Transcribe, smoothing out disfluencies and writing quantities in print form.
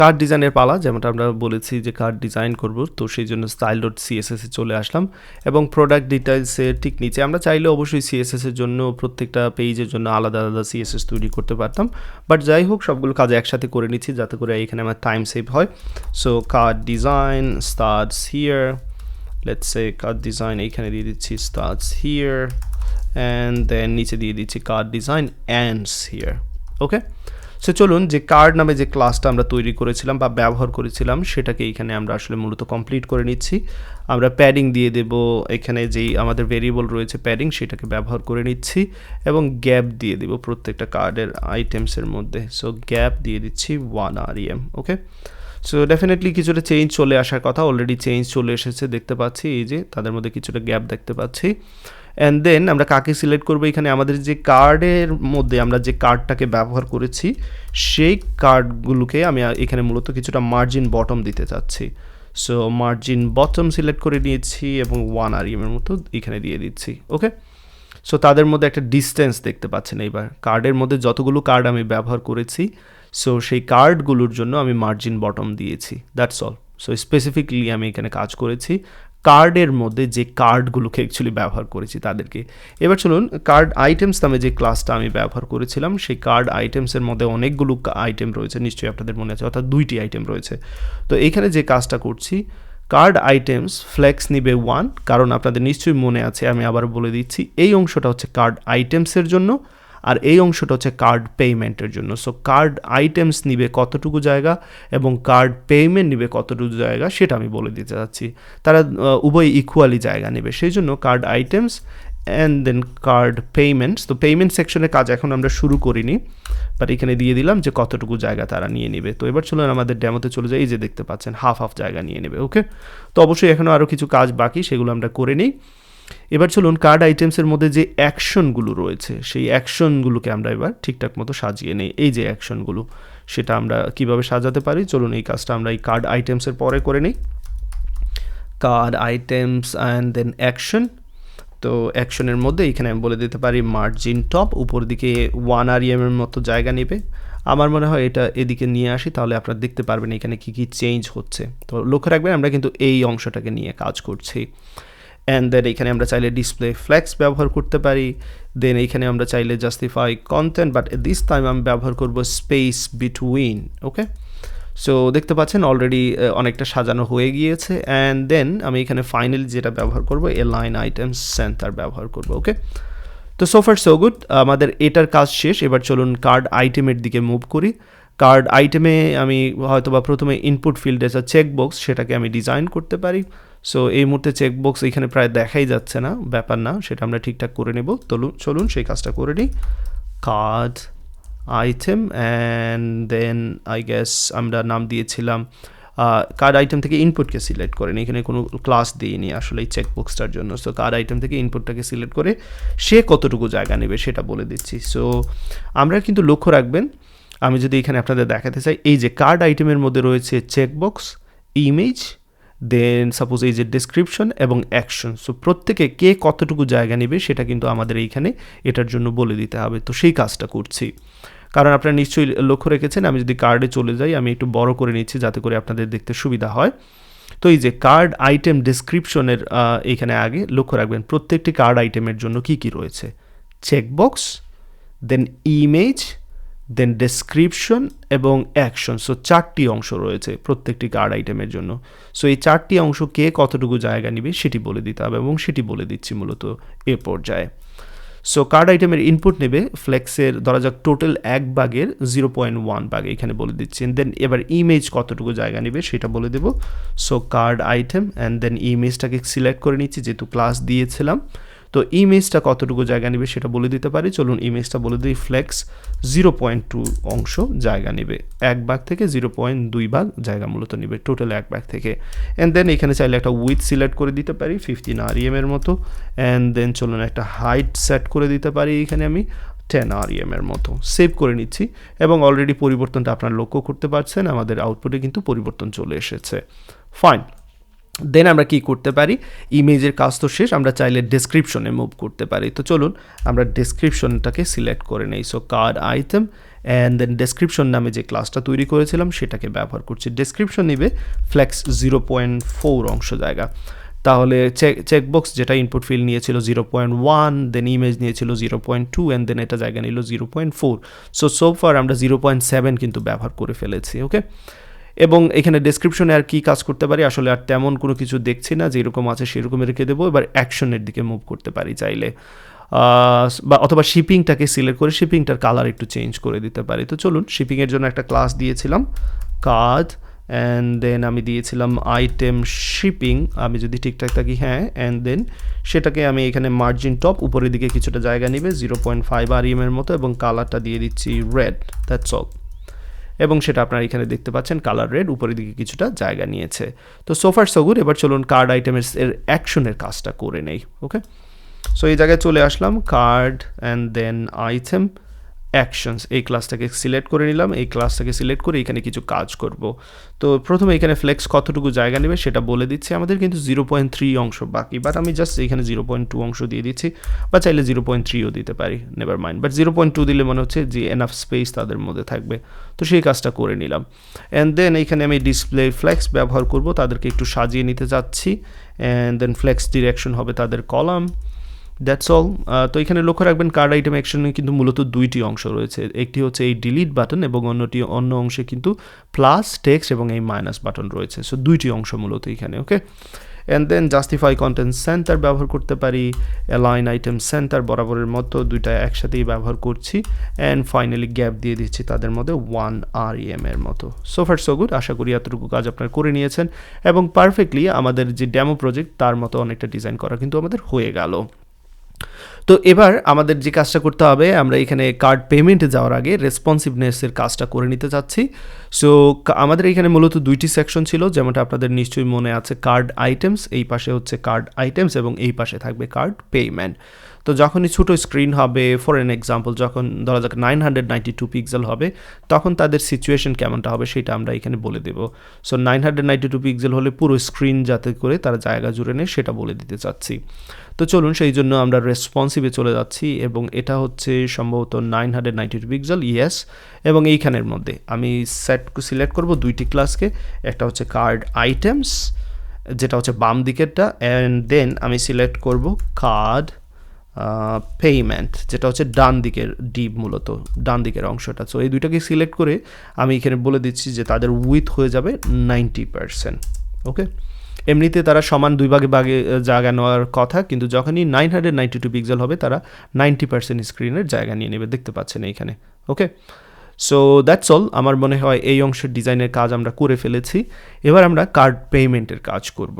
Card ডিজাইনের পালা, যেমনটা আমরা বলেছি যে কার্ড ডিজাইন করব, তো সেই জন্য style.css এ চলে আসলাম এবং প্রোডাক্ট ডিটেইলসের ঠিক নিচে আমরা চাইলে অবশ্যই CSS এর জন্য প্রত্যেকটা পেজের জন্য আলাদা আলাদা CSS তৈরি করতে পারতাম, বাট যাই হোক সবগুলো কাজ একসাথে করে নিচ্ছি যাতে করে এখানে আমার টাইম সেভ হয়। So card design starts here, let's say card design এইখানে দিয়ে দিচ্ছি স্টার্টস হিয়ার অ্যান্ড দেন নিচে দিয়ে দিচ্ছি card design ends here. Okay, so চলুন যে কার্ড নামে যে ক্লাসটা আমরা তৈরি করেছিলাম বা ব্যবহার করেছিলাম সেটাকে এইখানে আমরা আসলে মূলত কমপ্লিট করে নিচ্ছি। আমরা প্যাডিং দিয়ে দেব, এখানে যেই আমাদের ভেরিয়েবল রয়েছে প্যাডিং সেটাকে ব্যবহার করে নিচ্ছি এবং গ্যাপ দিয়ে দেব প্রত্যেকটা কার্ডের আইটেমসের মধ্যে। সো গ্যাপ দিয়ে দিচ্ছি 1 rem। ওকে, সো ডেফিনেটলি কিছুটা চেঞ্জ চলে আসার কথা, অলরেডি চেঞ্জ চলে এসেছে দেখতে পাচ্ছি, এই যে তাদের মধ্যে কিছুটা গ্যাপ দেখতে পাচ্ছি। অ্যান্ড দেন আমরা কাকে সিলেক্ট করবো, এখানে আমাদের যে কার্ডের মধ্যে আমরা যে কার্ডটাকে ব্যবহার করেছি সেই কার্ডগুলোকে আমি এখানে মূলত কিছুটা মার্জিন বটম দিতে চাচ্ছি। সো মার্জিন বটম সিলেক্ট করে নিয়েছি এবং 1 rem এর মতো এখানে দিয়ে দিচ্ছি। ওকে, সো তাদের মধ্যে একটা ডিস্টেন্স দেখতে পাচ্ছেন। এইবার কার্ডের মধ্যে যতগুলো কার্ড আমি ব্যবহার করেছি সো সেই কার্ডগুলোর জন্য আমি মার্জিন বটম দিয়েছি, দ্যাটস অল। সো স্পেসিফিকলি আমি এখানে কাজ করেছি কার্ডের মধ্যে যে কার্ডগুলোকে অ্যাকচুয়ালি ব্যবহার করেছি তাদেরকে। এবার চলুন কার্ড আইটেমস নামে যে ক্লাসটা আমি ব্যবহার করেছিলাম সেই কার্ড আইটেমসের মধ্যে অনেকগুলো আইটেম রয়েছে, নিশ্চয়ই আপনাদের মনে আছে, অর্থাৎ 2টি আইটেম রয়েছে। তো এইখানে যে কাজটা করছি কার্ড আইটেমস ফ্লেক্স নিবে 1, কারণ আপনাদের নিশ্চয়ই মনে আছে, আমি আবার বলে দিচ্ছি এই অংশটা হচ্ছে কার্ড আইটেমসের জন্য আর এই অংশটা হচ্ছে কার্ড পেমেন্টের জন্য। সো কার্ড আইটেমস নিবে কতটুকু জায়গা এবং কার্ড পেমেন্ট নিবে কতটুকু জায়গা সেটা আমি বলে দিতে চাচ্ছি, তারা উভয় ইকুয়ালি জায়গা নেবে, সেই জন্য card items and then card payments. তো পেমেন্ট সেকশনের কাজ এখন আমরা শুরু করিনি, বাট এখানে দিয়ে দিলাম যে কতটুকু জায়গা তারা নিয়ে নেবে। তো এবার চলুন আমাদের ডেমোতে চলে যাই, এই যে দেখতে পাচ্ছেন হাফ জায়গা নিয়ে নেবে। ওকে, তো অবশ্যই এখনও আরও কিছু কাজ বাকি, সেগুলো আমরা করে নিই। এবার চলুন কার্ড আইটেমসের মধ্যে যে অ্যাকশনগুলো রয়েছে সেই অ্যাকশনগুলোকে আমরা এবার ঠিকঠাক মতো সাজিয়ে নিই। এই যে অ্যাকশনগুলো সেটা আমরা কিভাবে সাজাতে পারি, চলুন এই কাজটা আমরা এই কার্ড আইটেমসের পরে করে নিই। Card items and then action. তো অ্যাকশনের মধ্যে এখানে আমি বলে দিতে পারি মার্জিন টপ, উপর দিকে 1 rem এর মতো জায়গা নেবে। আমার মনে হয় এটা এদিকে নিয়ে আসি, তাহলে আপনারা দেখতে পারবেন এখানে কী কী চেঞ্জ হচ্ছে। তো লক্ষ্য রাখবেন আমরা কিন্তু এই অংশটাকে নিয়ে কাজ করছি। অ্যান্ড দেন এখানে আমরা চাইলে ডিসপ্লে ফ্লেক্স ব্যবহার করতে পারি। দেন এইখানে আমরা চাইলে justify content, but this time আমি ব্যবহার করব স্পেস বিটুইন। ওকে, সো দেখতে পাচ্ছেন অলরেডি অনেকটা সাজানো হয়ে গিয়েছে। অ্যান্ড দেন আমি এখানে ফাইনালি যেটা ব্যবহার করব এলাইন আইটেমস সেন্টার ব্যবহার করব। ওকে, তো সো ফার সো গুড, আমাদের এটার কাজ শেষ। এবার চলুন কার্ড আইটেমের দিকে মুভ করি। কার্ড আইটেমে আমি হয়তো বা প্রথমে ইনপুট ফিল্ডে যে চেকবক্স সেটাকে আমি ডিজাইন করতে পারি। সো এই মুহূর্তে চেকবক্স এখানে প্রায় দেখাই যাচ্ছে না, ব্যাপার না, সেটা আমরা ঠিকঠাক করে নেব। চলুন সেই কাজটা করে নিই। Card item and then I guess আমরা নাম দিয়েছিলাম কার্ড আইটেম থেকে ইনপুটকে সিলেক্ট করেন, এখানে কোনো ক্লাস দিইনি আসলে এই চেকবক্সটার জন্য। সো কার্ড আইটেম থেকে ইনপুটটাকে সিলেক্ট করে সে কতটুকু জায়গা নেবে সেটা বলে দিচ্ছি। সো আমরা কিন্তু লক্ষ্য রাখবেন, আমি যদি এখানে আপনাদের দেখাতে চাই, এই যে কার্ড আইটেমের মধ্যে রয়েছে চেকবক্স, ইমেজ, দেন সাপোজ এই যে ডেসক্রিপশন এবং অ্যাকশন। সো প্রত্যেকে কে কতটুকু জায়গা নেবে সেটা কিন্তু আমাদের এইখানে এটার জন্য বলে দিতে হবে। তো সেই কাজটা করছি, কারণ আপনারা নিশ্চয়ই লক্ষ্য রেখেছেন আমি যদি কার্ডে চলে যাই, আমি একটু বড় করে নিচ্ছি যাতে করে আপনাদের দেখতে সুবিধা হয়। তো এই যে কার্ড আইটেম ডেসক্রিপশনের এইখানে আগে লক্ষ্য রাখবেন প্রত্যেকটি কার্ড আইটেমের জন্য কি কি রয়েছে, চেকবক্স, দেন ইমেজ, দেন ডেসক্রিপশন এবং অ্যাকশন। সো 4টি অংশ রয়েছে প্রত্যেকটি কার্ড আইটেমের জন্য। সো এই 4টি অংশ কে কতটুকু জায়গা নেবে সেটি বলে দিতে হবে এবং সেটি বলে দিচ্ছি মূলত এ পর্যায়ে। সো কার্ড আইটেমের ইনপুট নেবে ফ্লেক্সের ধরা যাক টোটাল 1 ভাগের 0.1 ভাগ এখানে বলে দিচ্ছেন। দেন এবার ইমেজ কতটুকু জায়গা নেবে সেটা বলে দেব। So card item and then ইমেজটাকে সিলেক্ট করে নিচ্ছি যেহেতু ক্লাস দিয়েছিলাম। তো ইমেজটা কতটুকু জায়গা নেবে সেটা বলে দিতে পারি। চলুন ইমেজটা বলে দিই ফ্লেক্স 0.2 অংশ জায়গা নেবে, 1 ভাগ থেকে 0.2 ভাগ জায়গা মূলত নেবে টোটাল 1 ভাগ থেকে। অ্যান্ড দেন এখানে চাইলে একটা উইথ সিলেক্ট করে দিতে পারি 15 rem এর মতো। অ্যান্ড দেন চলুন একটা হাইট সেট করে দিতে পারি এখানে আমি 10 rem এর মতো। সেভ করে নিচ্ছি এবং অলরেডি পরিবর্তনটা আপনারা লক্ষ্য করতে পারছেন, আমাদের আউটপুটে কিন্তু পরিবর্তন চলে এসেছে। ফাইন, দেন আমরা কি করতে পারি, ইমেজের কাজ তো শেষ, আমরা চাইলে ডেসক্রিপশনে মুভ করতে পারি। তো চলুন আমরা ডেসক্রিপশনটাকে সিলেক্ট করে নেই। So card item and then description নামে যে ক্লাসটা তৈরি করেছিলাম সেটাকে ব্যবহার করছি। ডেসক্রিপশন নিবে ফ্লেক্স 0.4 অংশ জায়গা। তাহলে চেকবক্স যেটা ইনপুট ফিল্ড নিয়েছিল 0.1, দেন ইমেজ নিয়েছিল 0.2, অ্যান্ড দেন এটা জায়গা নিল 0.4। সো ফার আমরা 0.7 কিন্তু ব্যবহার করে ফেলেছি। ওকে, এবং এখানে ডেসক্রিপশনে আর কি কাজ করতে পারি, আসলে আর তেমন কোনো কিছু দেখছি না, যেরকম আছে সেরকম রেখে দেবো। এবার অ্যাকশনের দিকে মুভ করতে পারি চাইলে, বা অথবা শিপিংটাকে সিলেক্ট করে শিপিংটার কালার একটু চেঞ্জ করে দিতে পারি। তো চলুন, শিপিংয়ের জন্য একটা ক্লাস দিয়েছিলাম কার্ড, অ্যান্ড দেন আমি দিয়েছিলাম আইটেম শিপিং, আমি যদি ঠিকঠাক থাকি, হ্যাঁ, অ্যান্ড দেন সেটাকে আমি এখানে মার্জিন টপ উপরের দিকে কিছুটা জায়গা নেবে 0.5 REM এর মতো, এবং কালারটা দিয়ে দিচ্ছি রেড, দ্যাটস অল। এবং সেটা আপনারা এখানে দেখতে পাচ্ছেন কালার রেড, উপরের দিকে কিছুটা জায়গা নিয়েছে। তো সোফার সগুড। এবার চলুন কার্ড আইটেমের অ্যাকশনের কাজটা করে নেই। ওকে, সো এই জায়গায় চলে আসলাম, card and then item actions, এই ক্লাসটাকে সিলেক্ট করে নিলাম। এই ক্লাসটাকে সিলেক্ট করে এখানে কিছু কাজ করব। তো প্রথমে এখানে ফ্লেক্স কতটুকু জায়গা নেবে সেটা বলে দিচ্ছি। আমাদের কিন্তু 0.3 অংশ বাকি, বাট আমি জাস্ট এখানে 0.2 অংশ দিয়ে দিচ্ছি, বা চাইলে 0.3ও দিতে পারি, নেভার মাইন্ড। বাট 0.2 দিলে মনে হচ্ছে যে এনাফ স্পেস তাদের মধ্যে থাকবে, তো সেই কাজটা করে নিলাম। অ্যান্ড দেন এইখানে আমি ডিসপ্লে ফ্লেক্স ব্যবহার করব, তাদেরকে একটু সাজিয়ে নিতে যাচ্ছি। অ্যান্ড দেন ফ্লেক্স ডিরেকশন হবে তাদের কলাম, দ্যাটস অল। তো এখানে লক্ষ্য রাখবেন কার্ড আইটেম অ্যাকশনে কিন্তু মূলত দুইটি অংশ রয়েছে, একটি হচ্ছে এই ডিলিট বাটন এবং অন্য অংশে কিন্তু প্লাস টেক্সট এবং এই মাইনাস বাটন রয়েছে। সো দুইটি অংশ মূলত এখানে। Okay, and then justify content center ব্যবহার করতে পারি, অ্যালাইন আইটেম সেন্টার বরাবরের মতো দুইটা একসাথেই ব্যবহার করছি, অ্যান্ড ফাইনালি গ্যাপ দিয়ে দিচ্ছি তাদের মধ্যে 1 REM এর মতো। So far so good. আশা করি এতটুকু কাজ আপনারা করে নিয়েছেন এবং পারফেক্টলি আমাদের যে ডেমো প্রজেক্ট তার মতো অনেকটা ডিজাইন করা কিন্তু আমাদের হয়ে গেল। তো এবার আমাদের যে কাজটা করতে হবে, আমরা এখানে কার্ড পেমেন্টে যাওয়ার আগে রেসপন্সিভনেসের কাজটা করে নিতে চাচ্ছি। সো আমাদের এখানে মূলত দুইটি সেকশন ছিল, যেমনটা আপনাদের নিশ্চয়ই মনে আছে, কার্ড আইটেমস, এই পাশে হচ্ছে কার্ড আইটেমস এবং এই পাশে থাকবে কার্ড পেমেন্ট। তো যখনই ছোটো স্ক্রিন হবে, ফর এন এক্সাম্পল যখন ধরা যাক 992 পিক্সেল হবে, তখন তাদের সিচুয়েশন কেমনটা হবে সেটা আমরা এখানে বলে দেব। সো 992 পিক্সেল হলে পুরো স্ক্রিন যাতে করে তারা জায়গা জুড়ে নেয় সেটা বলে দিতে চাচ্ছি। তো চলুন, সেই জন্য আমরা রেসপন্সিভে চলে যাচ্ছি, এবং এটা হচ্ছে সম্ভবত 992 পিক্সেল, ইয়েস। এবং এইখানের মধ্যে আমি সিলেক্ট করব দুইটি ক্লাসকে, একটা হচ্ছে কার্ড আইটেমস যেটা হচ্ছে বাম দিকেরটা, অ্যান্ড দেন আমি সিলেক্ট করব কার্ড পেমেন্ট যেটা হচ্ছে ডান দিকের ডিপ, মূলত ডান দিকের অংশটা। সো এই দুইটাকে সিলেক্ট করে আমি এখানে বলে দিচ্ছি যে তাদের উইথ হয়ে যাবে 90%। ওকে, এমনিতে তারা সমান দুই ভাগে জায়গা নেওয়ার কথা, কিন্তু যখনই 992 পিক্সেল হবে তারা 90% স্ক্রিনের জায়গা নিয়ে নেবে, দেখতে পাচ্ছেন এইখানে। ওকে, সো দ্যাটস অল। আমার মনে হয় এই অংশের ডিজাইনের কাজ আমরা করে ফেলেছি। এবার আমরা কার্ড পেমেন্টের কাজ করব।